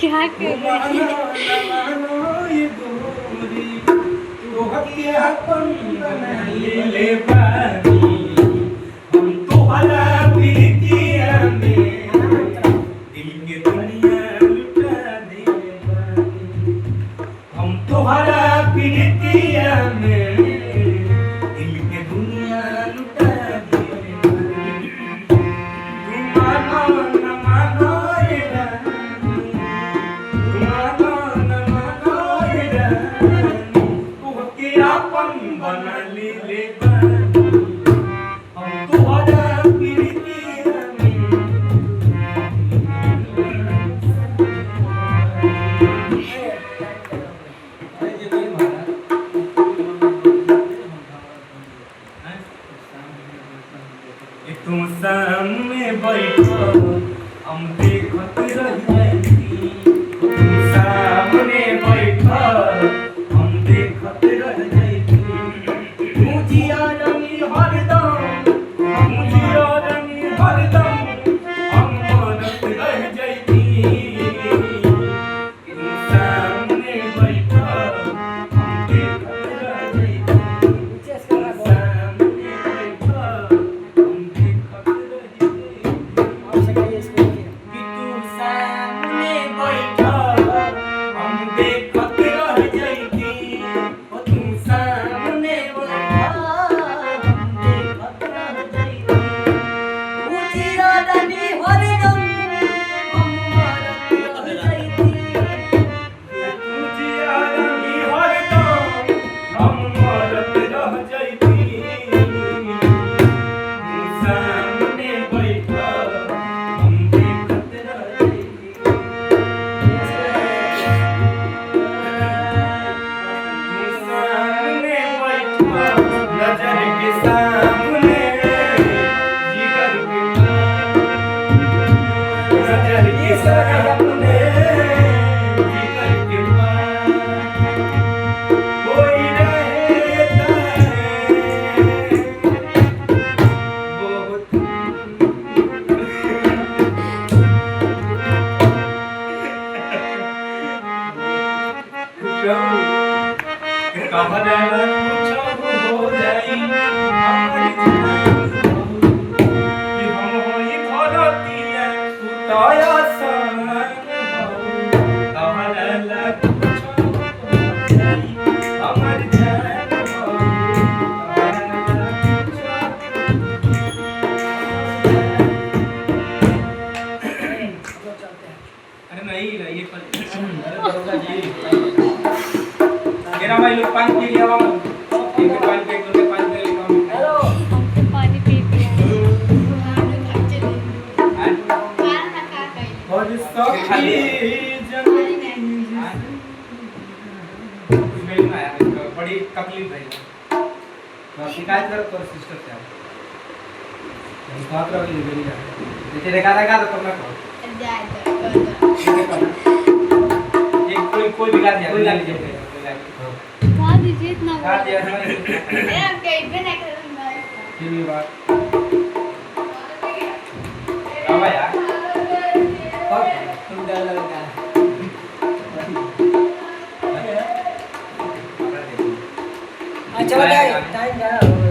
क्या कर रही है? मानो ये दूरी तो हके अपन बना ले पानी हम तुम्हारा प्रीतिया में दिल की दुनिया लुटा दे पानी हम तुम्हारा प्रीतिया में दिल की दुनिया लुटा दे पानी तुम मानो न मानो ये रानी बना ले हम तुम्हारा प्रीतिया में तुम सामने बैठो हम देखत रह जाती तुम सामने बैठो हम देखत रह जाती मुझिया रंगी हरदम मुझिया रंगी हरदम हम मरत रह जाती तुम सामने बैठो हम देखत रह जाती सामने बैठो हम देखत रह जाती कि तू सामने बैठो हम देखत रह जाती तू सामने बैठो हम देखत रह जाती मुझिया रंगी हरदम हम मरत रह जाती मुझिया रंगी हरदम हम मरत रह जाती तू सामने बैठो हम देखत रह जाती तू सामने बैठो नजर के सामने जिगर के पास नजर के सामने जिगर के पास कोई रहता है बहुत कहना कुछ हो जाई हमारी कि हम होई धरतिया उताया समान कहना कुछ हो जाई हमारी जान अरे नहीं ये दरोगा जी मेरा भाई लोग पानी पी लिया हम एक पानी पे एक पानी पे लेकर हेलो हमको पानी पी पिया और सब खाली जमीन मेरी ना यार बड़ी तकलीफ है तो शिकायत करो तो सिस्टर से हम बात रख ली मेरी देखिए देखा तो मैं एक कोई बिगाड़ दिया कोई ला लीजिए खा दीजिए इतना खा दिया हम कहीं पे नहीं करूंगा की बात आवा यार तुम डर लगा अच्छा टाइम जा